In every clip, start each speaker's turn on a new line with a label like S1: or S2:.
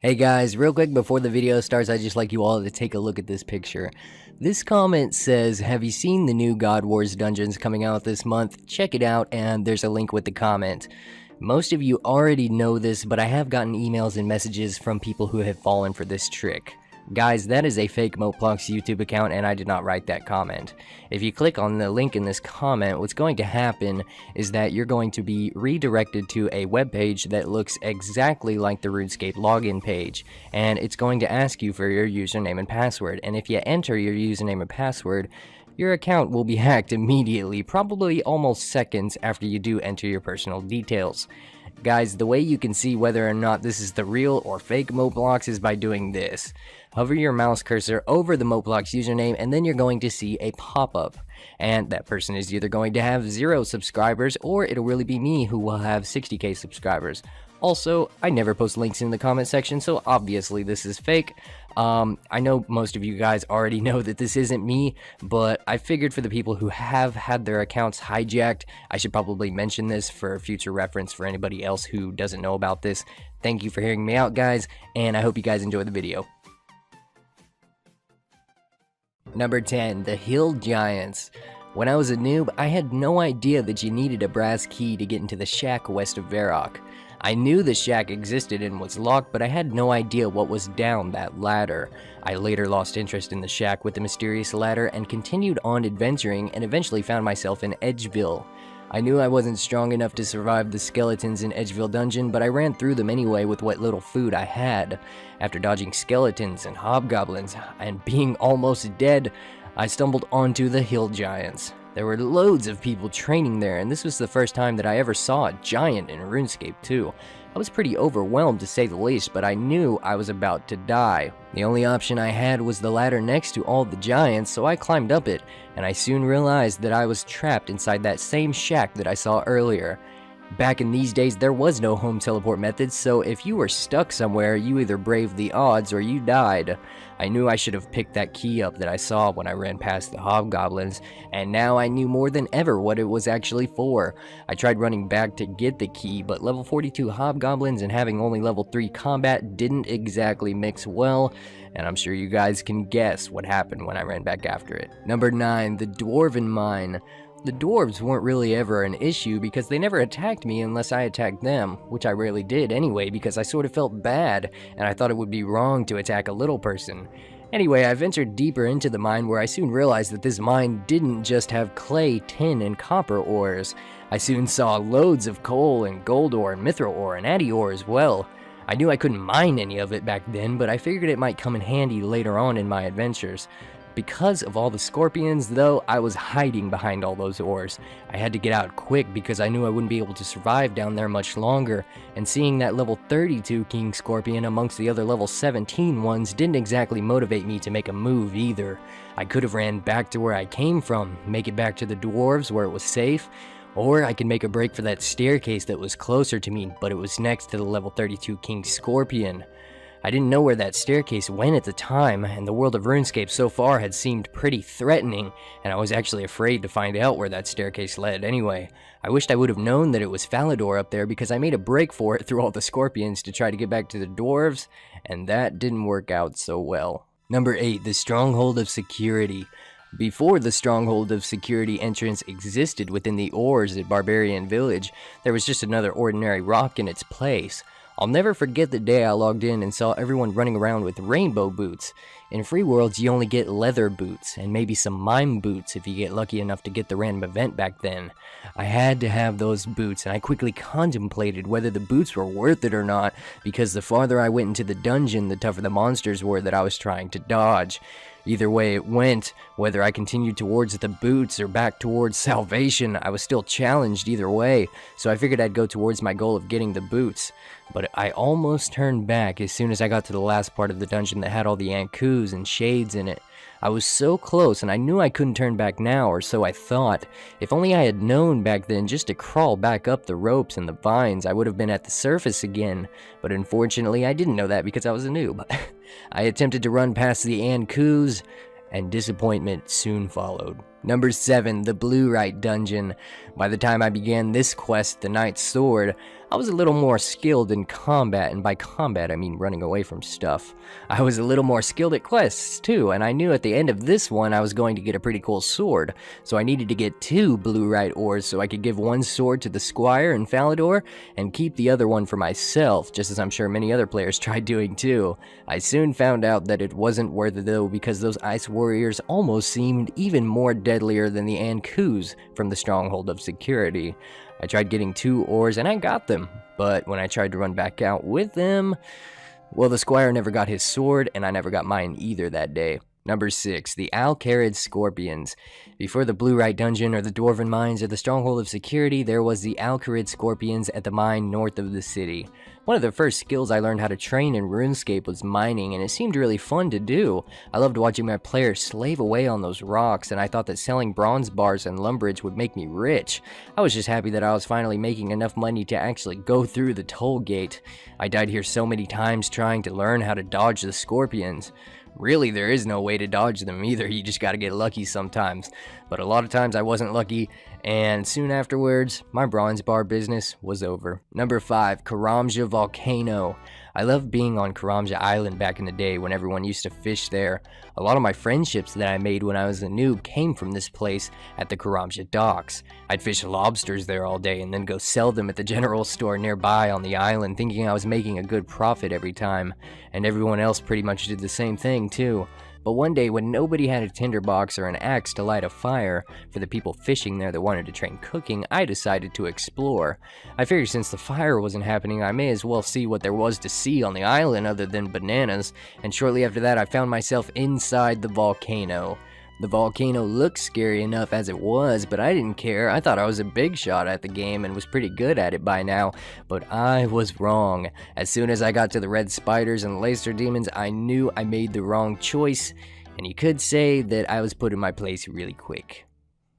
S1: Hey guys, real quick before the video starts, I'd just like you all to take a look at this picture. This comment says, have you seen the new God Wars dungeons coming out this month? Check it out, and there's a link with the comment. Most of you already know this, but I have gotten emails and messages from people who have fallen for this trick. Guys, that is a fake Moplox YouTube account, and I did not write that comment. If you click on the link in this comment, what's going to happen is that you're going to be redirected to a web page that looks exactly like the RuneScape login page, and it's going to ask you for your username and password, and if you enter your username and password, your account will be hacked immediately, probably almost seconds after you do enter your personal details. Guys, the way you can see whether or not this is the real or fake Moplox is by doing this. Hover your mouse cursor over the Moplox username and then you're going to see a pop-up. And that person is either going to have 0 subscribers or it'll really be me who will have 60k subscribers. Also, I never post links in the comment section, so obviously this is fake. I know most of you guys already know that this isn't me, but I figured for the people who have had their accounts hijacked, I should probably mention this for future reference for anybody else who doesn't know about this. Thank you for hearing me out, guys, and I hope you guys enjoy the video. Number 10, the Hill Giants. When I was a noob, I had no idea that you needed a brass key to get into the shack west of Varrock. I knew the shack existed and was locked, but I had no idea what was down that ladder. I later lost interest in the shack with the mysterious ladder and continued on adventuring and eventually found myself in Edgeville. I knew I wasn't strong enough to survive the skeletons in Edgeville dungeon, but I ran through them anyway with what little food I had. After dodging skeletons and hobgoblins and being almost dead, I stumbled onto the Hill Giants. There were loads of people training there, and this was the first time that I ever saw a giant in RuneScape too. I was pretty overwhelmed to say the least, but I knew I was about to die. The only option I had was the ladder next to all the giants, so I climbed up it, and I soon realized that I was trapped inside that same shack that I saw earlier. Back in these days, there was no home teleport method, so if you were stuck somewhere, you either braved the odds or you died. I knew I should have picked that key up that I saw when I ran past the hobgoblins, and now I knew more than ever what it was actually for. I tried running back to get the key, but level 42 hobgoblins and having only level 3 combat didn't exactly mix well, and I'm sure you guys can guess what happened when I ran back after it. Number 9, the Dwarven Mine. The dwarves weren't really ever an issue because they never attacked me unless I attacked them, which I rarely did anyway because I sort of felt bad and I thought it would be wrong to attack a little person. Anyway, I ventured deeper into the mine where I soon realized that this mine didn't just have clay, tin, and copper ores. I soon saw loads of coal and gold ore and mithril ore and addy ore as well. I knew I couldn't mine any of it back then, but I figured it might come in handy later on in my adventures. Because of all the scorpions, though, I was hiding behind all those ores. I had to get out quick because I knew I wouldn't be able to survive down there much longer, and seeing that level 32 King Scorpion amongst the other level 17 ones didn't exactly motivate me to make a move either. I could have ran back to where I came from, make it back to the dwarves where it was safe, or I could make a break for that staircase that was closer to me, but it was next to the level 32 King Scorpion. I didn't know where that staircase went at the time, and the world of RuneScape so far had seemed pretty threatening, and I was actually afraid to find out where that staircase led anyway. I wished I would have known that it was Falador up there because I made a break for it through all the scorpions to try to get back to the dwarves, and that didn't work out so well. Number 8, the Stronghold of Security. Before the Stronghold of Security entrance existed within the ores at Barbarian Village, there was just another ordinary rock in its place. I'll never forget the day I logged in and saw everyone running around with rainbow boots. In Free Worlds, you only get leather boots, and maybe some mime boots if you get lucky enough to get the random event back then. I had to have those boots, and I quickly contemplated whether the boots were worth it or not, because the farther I went into the dungeon, the tougher the monsters were that I was trying to dodge. Either way it went, whether I continued towards the boots or back towards salvation, I was still challenged either way, so I figured I'd go towards my goal of getting the boots. But I almost turned back as soon as I got to the last part of the dungeon that had all the Ankus and shades in it. I was so close, and I knew I couldn't turn back now, or so I thought. If only I had known back then just to crawl back up the ropes and the vines, I would have been at the surface again. But unfortunately, I didn't know that because I was a noob. I attempted to run past the Ankus, and disappointment soon followed. Number 7, the Blue Right Dungeon. By the time I began this quest, the Knight's Sword, I was a little more skilled in combat, and by combat I mean running away from stuff. I was a little more skilled at quests too, and I knew at the end of this one I was going to get a pretty cool sword, so I needed to get 2 blue-right ores so I could give one sword to the Squire in Falador and keep the other one for myself, just as I'm sure many other players tried doing too. I soon found out that it wasn't worth it though, because those ice warriors almost seemed even more deadlier than the Ankus from the Stronghold of Security. I tried getting 2 ores and I got them, but when I tried to run back out with them, well, the Squire never got his sword and I never got mine either that day. Number 6, the Alcarid Scorpions. Before the Blue-Right Dungeon or the Dwarven Mines or the Stronghold of Security, there was the Alcarid Scorpions at the mine north of the city. One of the first skills I learned how to train in RuneScape was mining, and it seemed really fun to do. I loved watching my players slave away on those rocks, and I thought that selling bronze bars and lumberage would make me rich. I was just happy that I was finally making enough money to actually go through the toll gate. I died here so many times trying to learn how to dodge the scorpions. Really, there is no way to dodge them either, you just gotta get lucky sometimes. But a lot of times I wasn't lucky, and soon afterwards, my bronze bar business was over. Number 5, Karamja Volcano. I loved being on Karamja Island back in the day when everyone used to fish there. A lot of my friendships that I made when I was a noob came from this place at the Karamja docks. I'd fish lobsters there all day and then go sell them at the general store nearby on the island, thinking I was making a good profit every time. And everyone else pretty much did the same thing too. But one day when nobody had a tinderbox or an axe to light a fire for the people fishing there that wanted to train cooking, I decided to explore. I figured since the fire wasn't happening, I may as well see what there was to see on the island other than bananas, and shortly after that I found myself inside the volcano. The volcano looked scary enough as it was, but I didn't care. I thought I was a big shot at the game and was pretty good at it by now, but I was wrong. As soon as I got to the red spiders and laser demons, I knew I made the wrong choice, and you could say that I was put in my place really quick.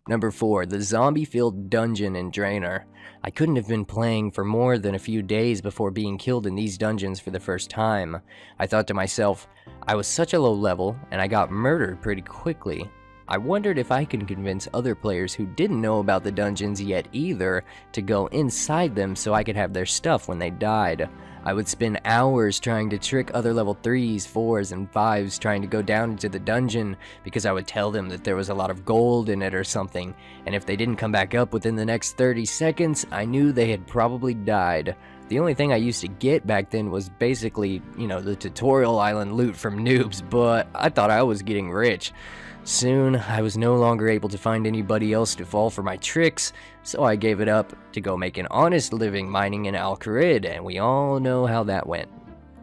S1: Number 4, the zombie-filled dungeon in Draenor. I couldn't have been playing for more than a few days before being killed in these dungeons for the first time. I thought to myself, I was such a low level, and I got murdered pretty quickly. I wondered if I could convince other players who didn't know about the dungeons yet either to go inside them so I could have their stuff when they died. I would spend hours trying to trick other level 3s, 4s, and 5s trying to go down into the dungeon because I would tell them that there was a lot of gold in it or something, and if they didn't come back up within the next 30 seconds, I knew they had probably died. The only thing I used to get back then was basically, the tutorial island loot from noobs, but I thought I was getting rich. Soon, I was no longer able to find anybody else to fall for my tricks, so I gave it up to go make an honest living mining in Alcarid, and we all know how that went.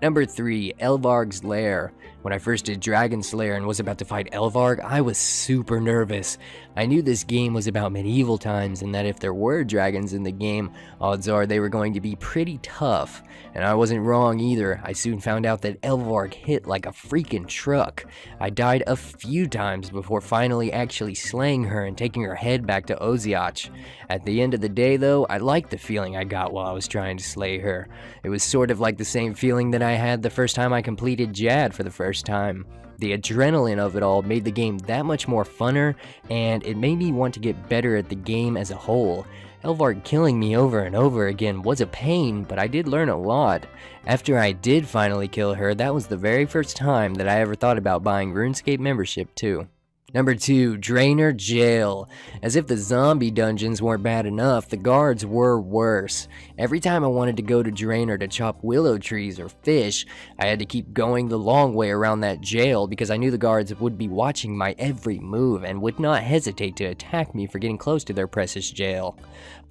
S1: Number 3, Elvarg's Lair. When I first did Dragon Slayer and was about to fight Elvarg, I was super nervous. I knew this game was about medieval times and that if there were dragons in the game, odds are they were going to be pretty tough. And I wasn't wrong either. I soon found out that Elvarg hit like a freaking truck. I died a few times before finally actually slaying her and taking her head back to Oziach. At the end of the day though, I liked the feeling I got while I was trying to slay her. It was sort of like the same feeling that I had the first time I completed Jad for the first time. The adrenaline of it all made the game that much more funner, and it made me want to get better at the game as a whole. Elvarg killing me over and over again was a pain, but I did learn a lot. After I did finally kill her, that was the very first time that I ever thought about buying RuneScape membership too. Number 2, Draenor Jail. As if the zombie dungeons weren't bad enough, the guards were worse. Every time I wanted to go to Draenor to chop willow trees or fish, I had to keep going the long way around that jail because I knew the guards would be watching my every move and would not hesitate to attack me for getting close to their precious jail.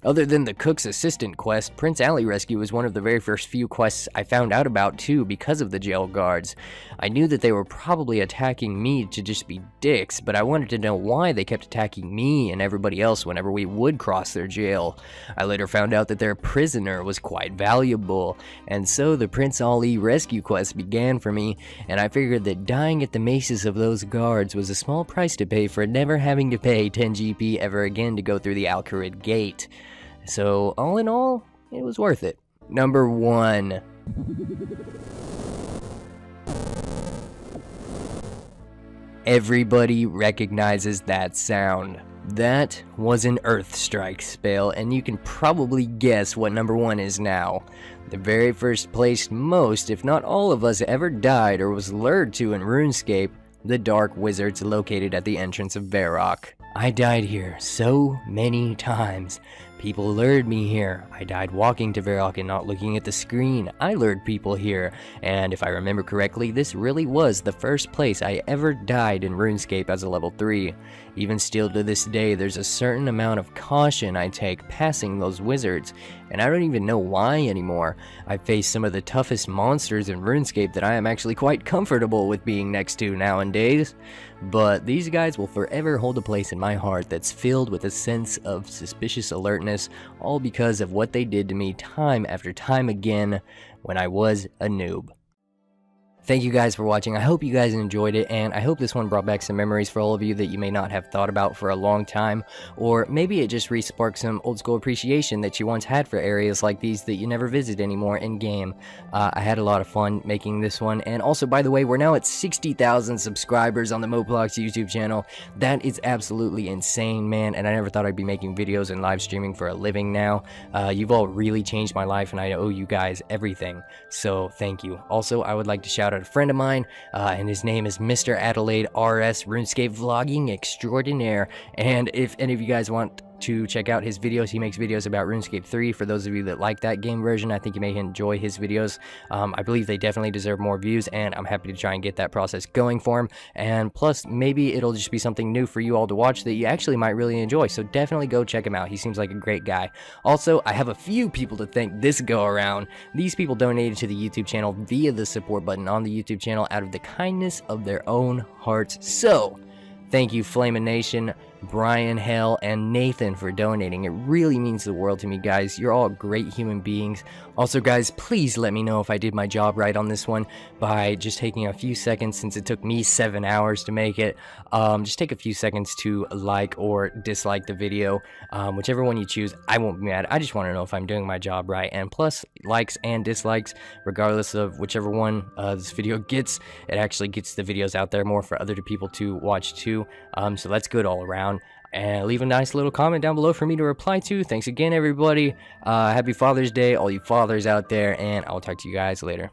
S1: Other than the cook's assistant quest, Prince Alley Rescue was one of the very first few quests I found out about too because of the jail guards. I knew that they were probably attacking me to just be dicks, but I wanted to know why they kept attacking me and everybody else whenever we would cross their jail. I later found out that their prisoner was quite valuable, and so the Prince Ali Rescue quest began for me, and I figured that dying at the maces of those guards was a small price to pay for never having to pay 10 GP ever again to go through the Alcarid Gate. So, all in all, it was worth it. Number 1. Everybody recognizes that sound. That was an Earth Strike spell, and you can probably guess what number 1 is now. The very first place most, if not all of us ever died or was lured to in RuneScape, the Dark Wizards located at the entrance of Varrock. I died here so many times. People lured me here. I died walking to Varrock and not looking at the screen. I lured people here, and if I remember correctly, this really was the first place I ever died in RuneScape as a level 3. Even still to this day, there's a certain amount of caution I take passing those wizards, and I don't even know why anymore. I face some of the toughest monsters in RuneScape that I am actually quite comfortable with being next to nowadays, but these guys will forever hold a place in my heart that's filled with a sense of suspicious alertness, all because of what they did to me time after time again when I was a noob. Thank you guys for watching. I hope you guys enjoyed it, and I hope this one brought back some memories for all of you that you may not have thought about for a long time, or maybe it just re-sparked some old school appreciation that you once had for areas like these that you never visit anymore in game. I had a lot of fun making this one, and also, by the way, we're now at 60,000 subscribers on the Moplox YouTube channel. That is absolutely insane, man, and I never thought I'd be making videos and live streaming for a living now. You've all really changed my life, and I owe you guys everything, so thank you. Also, I would like to shout out a friend of mine, and his name is Mr. Adelaide RS, RuneScape Vlogging Extraordinaire, and if any of you guys want to check out his videos, he makes videos about RuneScape 3. For those of you that like that game version, I think you may enjoy his videos. I believe they definitely deserve more views, and I'm happy to try and get that process going for him, and plus maybe it'll just be something new for you all to watch that you actually might really enjoy, so definitely go check him out. He seems like a great guy. Also, I have a few people to thank this go around. These people donated to the YouTube channel via the support button on the YouTube channel out of the kindness of their own hearts. So thank you, Flamin' Nation, Brian, Hell, and Nathan for donating. It really means the world to me, guys. You're all great human beings. Also, guys, please let me know if I did my job right on this one by just taking a few seconds, since it took me 7 hours to make it. Just take a few seconds to like or dislike the video. Whichever one you choose, I won't be mad. I just want to know if I'm doing my job right. And plus, likes and dislikes, regardless of whichever one this video gets, it actually gets the videos out there more for other people to watch too. So that's good all around. And leave a nice little comment down below for me to reply to. Thanks again, everybody. Happy Father's Day, all you fathers out there, and I'll talk to you guys later.